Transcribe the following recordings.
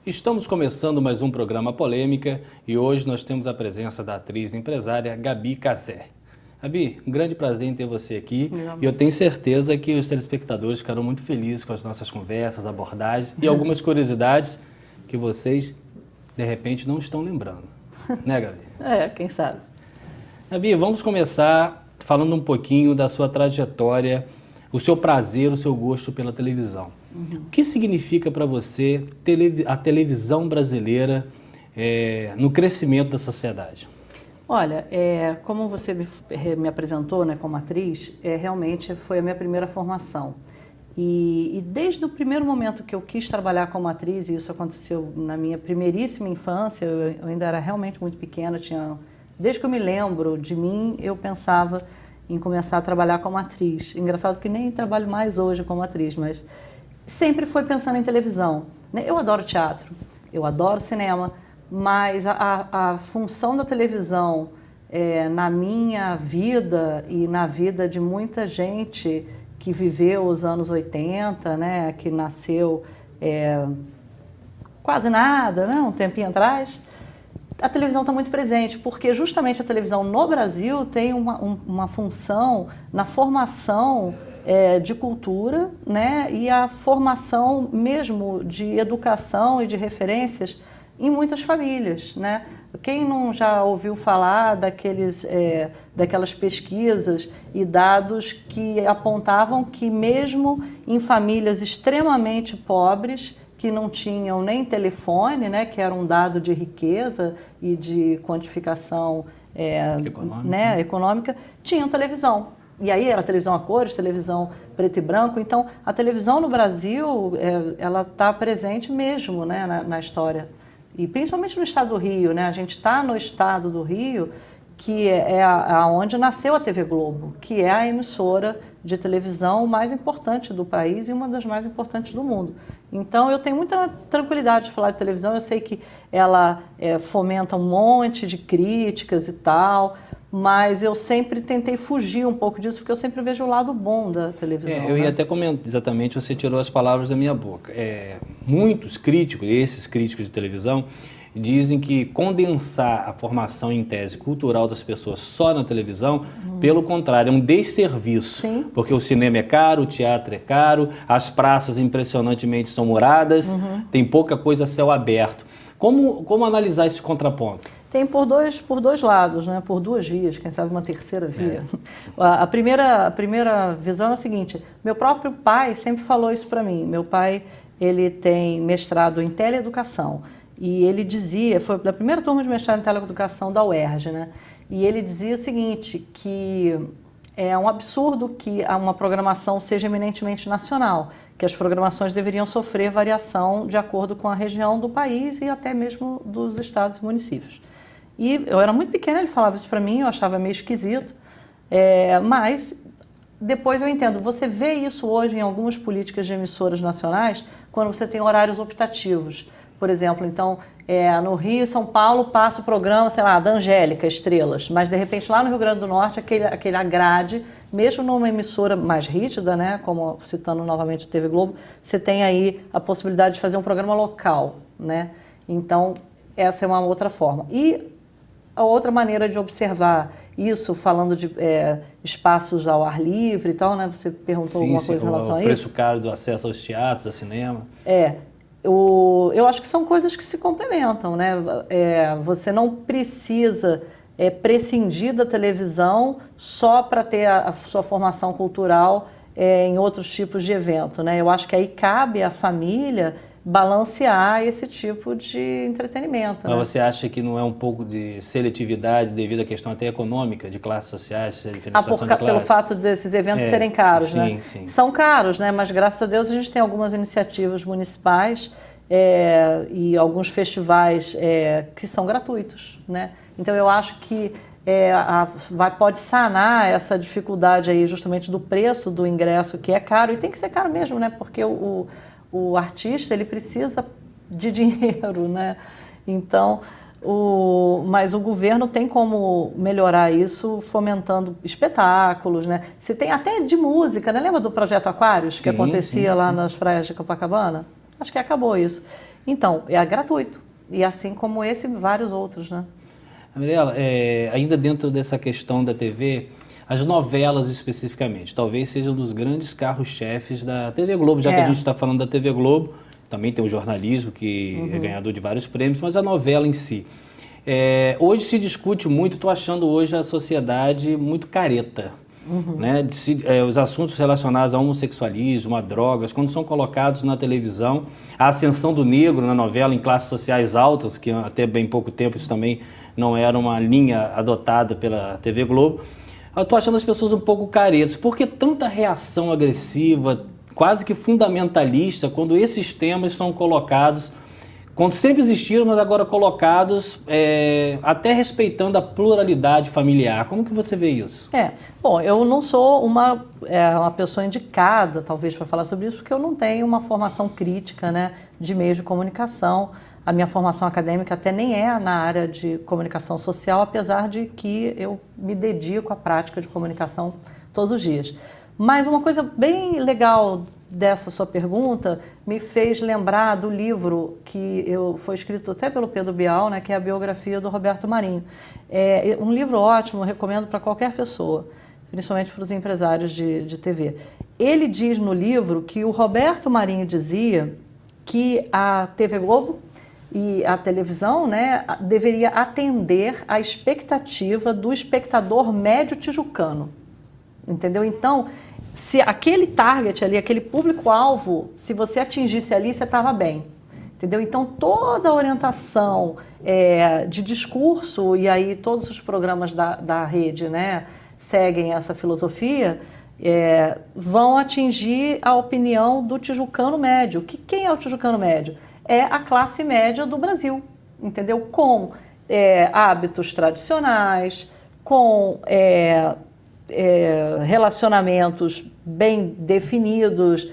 Estamos começando mais um programa Polêmica e hoje nós temos a presença da atriz e empresária Gabi Casé. Gabi, um grande prazer em ter você aqui e eu tenho certeza que os telespectadores ficaram muito felizes com as nossas conversas, abordagens e algumas curiosidades que vocês, de repente, não estão lembrando. Né, Gabi? Quem sabe. Gabi, vamos começar falando um pouquinho da sua trajetória, o seu prazer, o seu gosto pela televisão. O que significa para você a televisão brasileira no crescimento da sociedade? Olha, como você me apresentou, né, como atriz, realmente foi a minha primeira formação. E desde o primeiro momento que eu quis trabalhar como atriz, e isso aconteceu na minha primeiríssima infância, eu ainda era realmente muito pequena, desde que eu me lembro de mim, eu pensava em começar a trabalhar como atriz. Engraçado que nem trabalho mais hoje como atriz, mas sempre foi pensando em televisão, né? Eu adoro teatro, eu adoro cinema, mas a função da televisão na minha vida e na vida de muita gente que viveu os anos 80, né, que nasceu quase nada, né, um tempinho atrás, a televisão está muito presente, porque justamente a televisão no Brasil tem uma função na formação de cultura, né, e a formação mesmo de educação e de referências em muitas famílias, né? Quem não já ouviu falar daquelas pesquisas e dados que apontavam que mesmo em famílias extremamente pobres, que não tinham nem telefone, né, que era um dado de riqueza e de quantificação econômica, tinham televisão. E aí era televisão a cores, televisão preto e branco. Então, a televisão no Brasil, ela está presente mesmo, né, na história. E principalmente no estado do Rio, né? A gente está no estado do Rio, que é onde nasceu a TV Globo, que é a emissora de televisão mais importante do país e uma das mais importantes do mundo. Então, eu tenho muita tranquilidade de falar de televisão. Eu sei que ela fomenta um monte de críticas e tal, mas eu sempre tentei fugir um pouco disso, porque eu sempre vejo o lado bom da televisão. Eu ia até comentar, exatamente, você tirou as palavras da minha boca. Muitos críticos, esses críticos de televisão, dizem que condensar a formação em tese cultural das pessoas só na televisão, pelo contrário, é um desserviço. Sim. Porque o cinema é caro, o teatro é caro, as praças impressionantemente são moradas, tem pouca coisa a céu aberto. Como analisar esse contraponto? Tem por dois lados, né? Por duas vias, quem sabe uma terceira via. A primeira visão é a seguinte: meu próprio pai sempre falou isso para mim. Meu pai, ele tem mestrado em teleeducação e ele dizia, foi da primeira turma de mestrado em teleeducação da UERJ, né? E ele dizia o seguinte, que é um absurdo que uma programação seja eminentemente nacional, que as programações deveriam sofrer variação de acordo com a região do país e até mesmo dos estados e municípios. E eu era muito pequena, ele falava isso para mim, eu achava meio esquisito, mas depois eu entendo, você vê isso hoje em algumas políticas de emissoras nacionais, quando você tem horários optativos. Por exemplo, então, no Rio e São Paulo passa o programa, sei lá, da Angélica, Estrelas, mas de repente lá no Rio Grande do Norte, aquele grade, mesmo numa emissora mais rígida, né, como citando novamente a TV Globo, você tem aí a possibilidade de fazer um programa local, né? Então, essa é uma outra forma. E a outra maneira de observar isso, falando de espaços ao ar livre e tal, né? Você perguntou alguma coisa em relação a isso? O preço caro do acesso aos teatros, a cinema. Eu acho que são coisas que se complementam, né? Você não precisa prescindir da televisão só para ter a sua formação cultural em outros tipos de evento, né? Eu acho que aí cabe à família balancear esse tipo de entretenimento. Mas né? você acha que não é um pouco de seletividade devido à questão até econômica, de classes sociais, diferenciação de classe? Pelo fato desses eventos serem caros, sim, né? Sim. São caros, né? Mas graças a Deus a gente tem algumas iniciativas municipais e alguns festivais que são gratuitos, né? Então eu acho que pode sanar essa dificuldade aí justamente do preço do ingresso, que é caro, e tem que ser caro mesmo, né? Porque o artista, ele precisa de dinheiro, né? Então, mas o governo tem como melhorar isso fomentando espetáculos, né? Você tem até de música, né? Lembra do Projeto Aquários, que acontecia lá nas praias de Copacabana? Acho que acabou isso. Então, é gratuito. E assim como esse, vários outros, né? Gabriela, ainda dentro dessa questão da TV, as novelas especificamente, talvez sejam um dos grandes carros-chefes da TV Globo, já que a gente está falando da TV Globo, também tem o jornalismo, que é ganhador de vários prêmios, mas a novela em si. Hoje se discute muito, estou achando hoje a sociedade muito careta. Né? Os assuntos relacionados ao homossexualismo, a drogas, quando são colocados na televisão, a ascensão do negro na novela em classes sociais altas, que até bem pouco tempo isso também não era uma linha adotada pela TV Globo. Eu estou achando as pessoas um pouco caretas. Por que tanta reação agressiva, quase que fundamentalista, quando esses temas são colocados, quando sempre existiram, mas agora colocados até respeitando a pluralidade familiar? Como que você vê isso? Bom, eu não sou uma pessoa indicada, talvez, para falar sobre isso, porque eu não tenho uma formação crítica, né, de meios de comunicação. A minha formação acadêmica até nem é na área de comunicação social, apesar de que eu me dedico à prática de comunicação todos os dias. Mas uma coisa bem legal dessa sua pergunta me fez lembrar do livro que foi escrito até pelo Pedro Bial, né, que é a biografia do Roberto Marinho. É um livro ótimo, recomendo para qualquer pessoa, principalmente para os empresários de TV. Ele diz no livro que o Roberto Marinho dizia que a TV Globo e a televisão, né, deveria atender à expectativa do espectador médio tijucano. Entendeu? Então, se aquele target ali, aquele público-alvo, se você atingisse ali, você estava bem. Entendeu? Então, toda a orientação de discurso, e aí todos os programas da rede, né, seguem essa filosofia, vão atingir a opinião do tijucano médio. Quem é o tijucano médio? É a classe média do Brasil, entendeu? Com hábitos tradicionais, com relacionamentos bem definidos,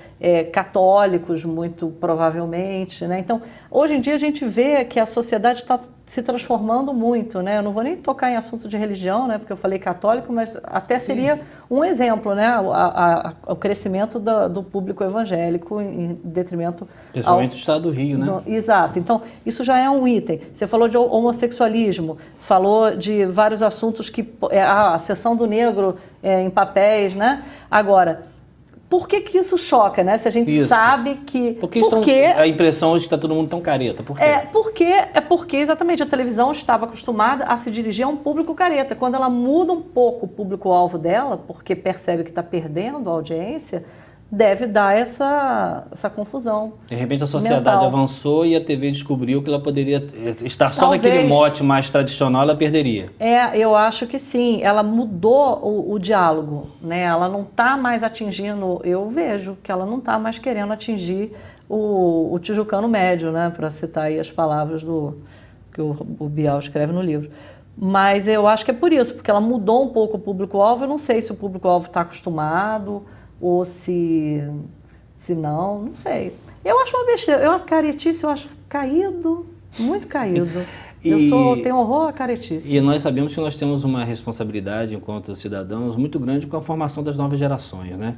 católicos, muito provavelmente, né? Então, hoje em dia a gente vê que a sociedade está se transformando muito, né? Eu não vou nem tocar em assunto de religião, né? Porque eu falei católico, mas até seria um exemplo, né? O crescimento do público evangélico em detrimento... Principalmente do estado do Rio, né? Exato. Então, isso já é um item. Você falou de homossexualismo, falou de vários assuntos que... a seção do negro em papéis, né? Agora, por que isso choca, né? Se a gente sabe que... Porque a impressão hoje que está todo mundo tão careta. Por quê? Porque exatamente a televisão estava acostumada a se dirigir a um público careta. Quando ela muda um pouco o público-alvo dela, porque percebe que está perdendo a audiência, deve dar essa confusão. De repente a sociedade mental. Avançou e a TV descobriu que ela poderia estar só naquele mote mais tradicional, ela perderia. Eu acho que sim. Ela mudou o diálogo, né? Ela não está mais atingindo, eu vejo que ela não está mais querendo atingir o tijucano médio, né? Para citar aí as palavras que o Bial escreve no livro. Mas eu acho que é por isso, porque ela mudou um pouco o público-alvo. Eu não sei se o público-alvo está acostumado ou se não sei. Eu acho uma besteira, caretice eu acho caído, muito caído. Tenho horror à caretice. E nós sabemos que nós temos uma responsabilidade, enquanto cidadãos, muito grande com a formação das novas gerações, né?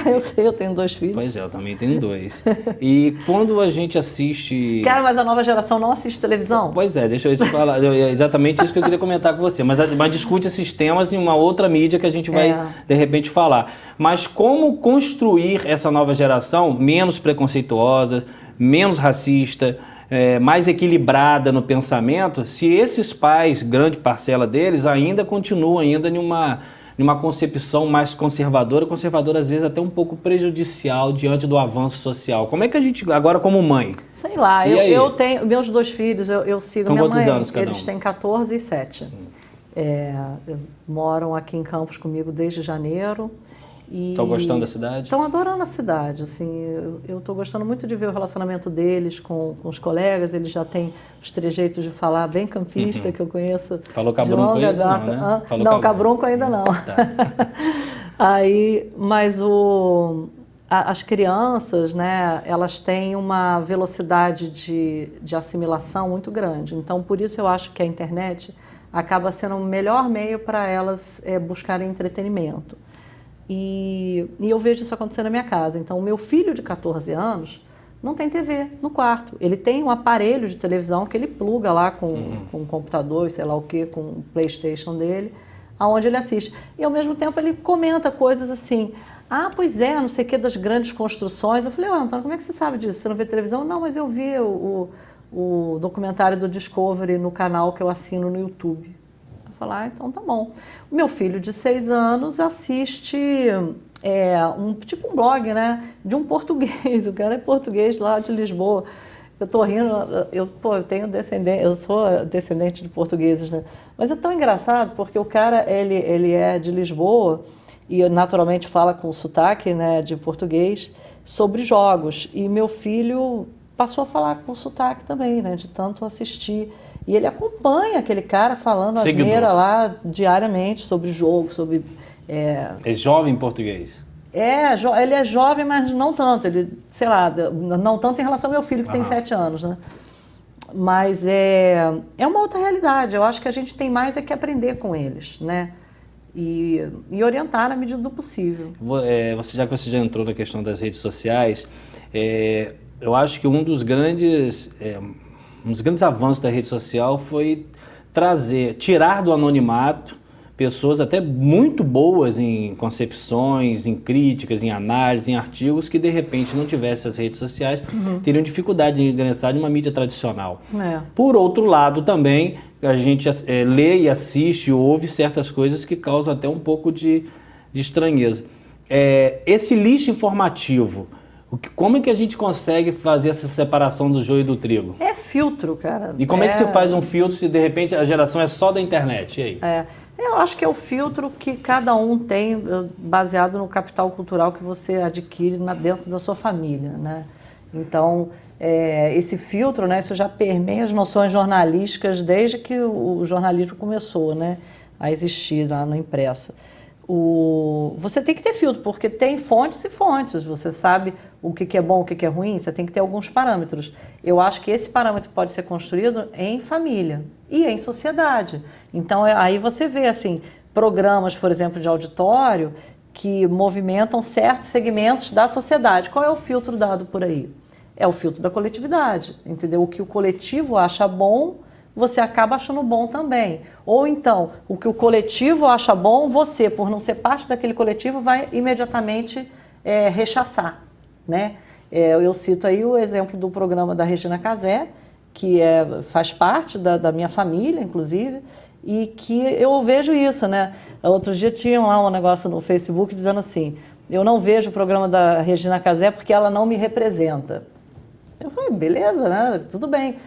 Eu sei, eu tenho 2 filhos. Pois é, eu também tenho 2. E quando a gente assiste... Cara, mas a nova geração não assiste televisão? Pois é, deixa eu te falar, é exatamente isso que eu queria comentar com você, mas discute esses temas em uma outra mídia que a gente vai, de repente, falar. Mas como construir essa nova geração menos preconceituosa, menos racista, mais equilibrada no pensamento, se esses pais, grande parcela deles, ainda continuam numa concepção mais conservadora às vezes até um pouco prejudicial diante do avanço social. Como é que a gente, agora como mãe? Sei lá, eu tenho, meus 2 filhos, eu sigo São minha mãe, anos cada eles um? têm 14 e 7. Moram aqui em Campos comigo desde janeiro. Estão gostando da cidade? Estão adorando a cidade, assim, eu estou gostando muito de ver o relacionamento deles com os colegas, eles já têm os trejeitos de falar bem campista, que eu conheço. Falou cabrunco ainda não, né? Não, cabrunco ainda não. Tá. Mas as crianças, né, elas têm uma velocidade de assimilação muito grande, então por isso eu acho que a internet acaba sendo o melhor meio para elas buscarem entretenimento. E eu vejo isso acontecer na minha casa. Então, o meu filho de 14 anos, não tem TV no quarto. Ele tem um aparelho de televisão que ele pluga lá com um computador, sei lá o que, com o PlayStation dele, aonde ele assiste. E ao mesmo tempo ele comenta coisas assim, pois é, não sei o que, das grandes construções. Eu falei, Antônio, como é que você sabe disso? Você não vê televisão? Não, mas eu vi o documentário do Discovery no canal que eu assino no YouTube. Eu falei, então tá bom. O meu filho de 6 anos assiste tipo um blog, né, de um português. O cara é português lá de Lisboa. Eu tô rindo, eu sou descendente de portugueses, né? Mas é tão engraçado porque o cara, ele é de Lisboa e naturalmente fala com sotaque, né, de português sobre jogos. E meu filho passou a falar com sotaque também, né, de tanto assistir. E ele acompanha aquele cara falando asneira lá diariamente sobre jogo, sobre... É jovem português? Ele é jovem, mas não tanto. Ele, sei lá, não tanto em relação ao meu filho, que tem 7 anos, né? Mas é uma outra realidade. Eu acho que a gente tem mais que aprender com eles, né? E orientar na medida do possível. Já que você já entrou na questão das redes sociais, eu acho que um dos grandes avanços da rede social foi tirar do anonimato pessoas até muito boas em concepções, em críticas, em análises, em artigos, que de repente não tivessem as redes sociais, teriam dificuldade de ingressar em uma mídia tradicional. Por outro lado também, a gente lê e assiste, ouve certas coisas que causam até um pouco de estranheza. Esse lixo informativo, como é que a gente consegue fazer essa separação do joio e do trigo? É filtro, cara. E como é que se faz um filtro se de repente a geração é só da internet? E aí? Eu acho que é o filtro que cada um tem baseado no capital cultural que você adquire dentro da sua família, né? Então, esse filtro, né, isso já permeia as noções jornalísticas desde que o jornalismo começou, né, a existir lá no impresso. Você tem que ter filtro, porque tem fontes e fontes. Você sabe o que é bom, o que é ruim, você tem que ter alguns parâmetros. Eu acho que esse parâmetro pode ser construído em família e em sociedade. Então, aí você vê, assim, programas, por exemplo, de auditório que movimentam certos segmentos da sociedade. Qual é o filtro dado por aí? É o filtro da coletividade, entendeu? O que o coletivo acha bom, você acaba achando bom também. Ou então, o que o coletivo acha bom, você, por não ser parte daquele coletivo, vai imediatamente rechaçar, né? Eu cito aí o exemplo do programa da Regina Casé, que faz parte da minha família, inclusive, e que eu vejo isso, né? Outro dia tinham lá um negócio no Facebook dizendo assim, eu não vejo o programa da Regina Casé porque ela não me representa. Eu falei, beleza, né? Tudo bem.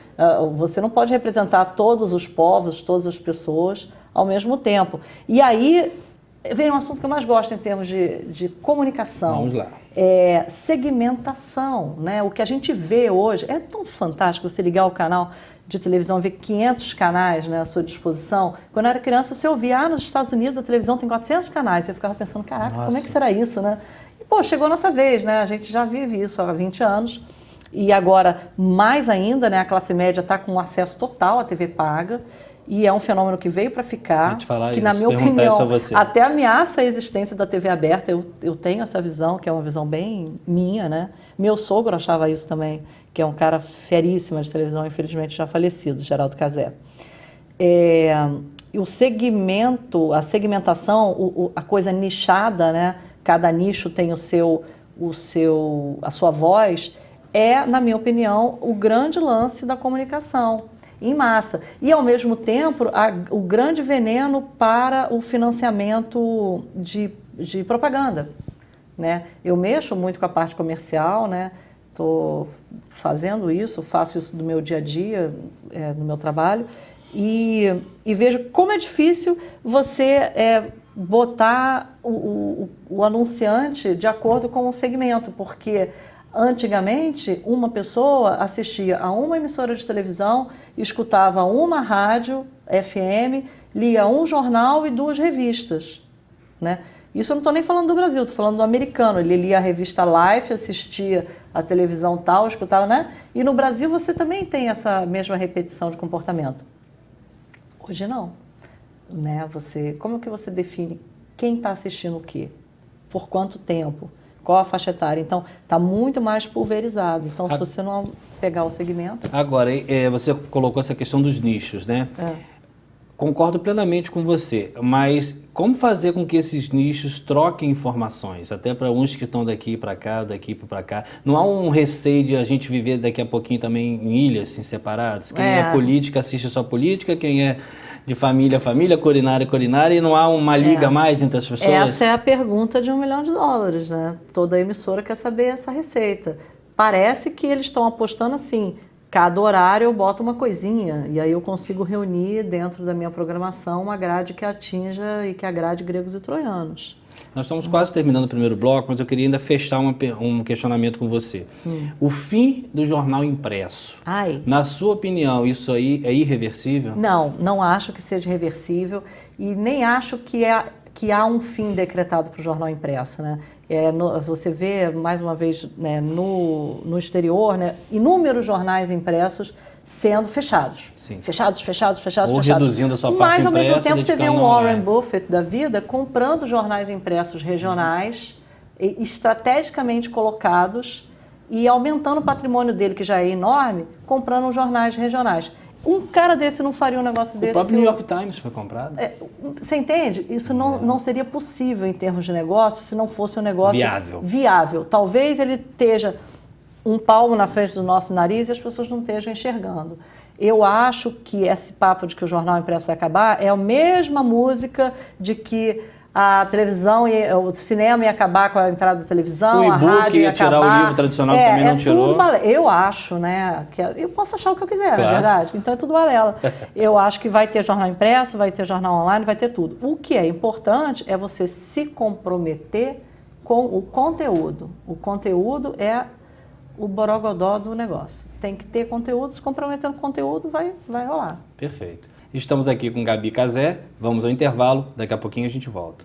Você não pode representar todos os povos, todas as pessoas ao mesmo tempo. E aí vem um assunto que eu mais gosto em termos de comunicação. Vamos lá. Segmentação, né? O que a gente vê hoje é tão fantástico você ligar o canal de televisão, ver 500 canais, né, à sua disposição. Quando eu era criança, você ouvia, nos Estados Unidos a televisão tem 400 canais. Você ficava pensando, caraca, como é que será isso, né? E, pô, chegou a nossa vez, né? A gente já vive isso há 20 anos. E agora, mais ainda, né, a classe média está com acesso total à TV paga. E é um fenômeno que veio para ficar, que na minha opinião até ameaça a existência da TV aberta. Eu tenho essa visão, que é uma visão bem minha, né? Meu sogro achava isso também, que é um cara feríssimo de televisão, infelizmente já falecido, Geraldo Casé. O segmento, a segmentação, a coisa nichada, né? Cada nicho tem a sua voz, na minha opinião, o grande lance da comunicação em massa. E, ao mesmo tempo, o grande veneno para o financiamento de propaganda, né? Eu mexo muito com a parte comercial, né? Estou fazendo isso, faço isso no meu dia a dia, no meu trabalho, e vejo como é difícil você botar o anunciante de acordo com o segmento, porque antigamente, uma pessoa assistia a uma emissora de televisão, escutava uma rádio FM, lia um jornal e 2 revistas, né? Isso eu não estou nem falando do Brasil, estou falando do americano. Ele lia a revista Life, assistia a televisão tal, escutava, né? E no Brasil você também tem essa mesma repetição de comportamento. Hoje não, né? Como que você define quem está assistindo o quê? Por quanto tempo? qual a faixa etária. Então, está muito mais pulverizado. Então, se você não pegar o segmento... Agora, você colocou essa questão dos nichos, né? Concordo plenamente com você, mas como fazer com que esses nichos troquem informações? Até para uns que estão daqui para cá, daqui para cá. Não há um receio de a gente viver daqui a pouquinho também em ilhas, assim, separadas? Quem é política assiste só política, quem é de família, família, culinária, culinária, e não há uma liga mais entre as pessoas? Essa é a pergunta de $1 milhão, né? Toda emissora quer saber essa receita. Parece que eles estão apostando assim... Cada horário eu boto uma coisinha e aí eu consigo reunir dentro da minha programação uma grade que atinja e que agrade gregos e troianos. Nós estamos quase terminando o primeiro bloco, mas eu queria ainda fechar um questionamento com você. O fim do jornal impresso, na sua opinião, isso aí é irreversível? Não, não acho que seja reversível e nem acho que há um fim decretado para o jornal impresso, né? Você vê, mais uma vez, né, no exterior, né, inúmeros jornais impressos sendo fechados. Sim. Fechados. Ou reduzindo a sua parte impressa. Mas, ao mesmo tempo, você vê um Warren Buffett da vida comprando jornais impressos regionais, estrategicamente colocados, e aumentando o patrimônio dele, que já é enorme, comprando jornais regionais. Um cara desse não faria um negócio desse. O próprio New York Times foi comprado. Você entende? Isso não seria possível em termos de negócio se não fosse um negócio viável. Talvez ele esteja um palmo na frente do nosso nariz e as pessoas não estejam enxergando. Eu acho que esse papo de que o jornal impresso vai acabar é a mesma música de que a televisão, o cinema ia acabar com a entrada da televisão, a rádio ia acabar. Tirar o livro tradicional também não tirou. Tudo balela. Eu acho, né? Eu posso achar o que eu quiser, na verdade. Então é tudo balela. Eu acho que vai ter jornal impresso, vai ter jornal online, vai ter tudo. O que é importante é você se comprometer com o conteúdo. O conteúdo é o borogodó do negócio. Tem que ter conteúdo, se comprometendo com o conteúdo, vai rolar. Perfeito. Estamos aqui com Gabi Casé, vamos ao intervalo, daqui a pouquinho a gente volta.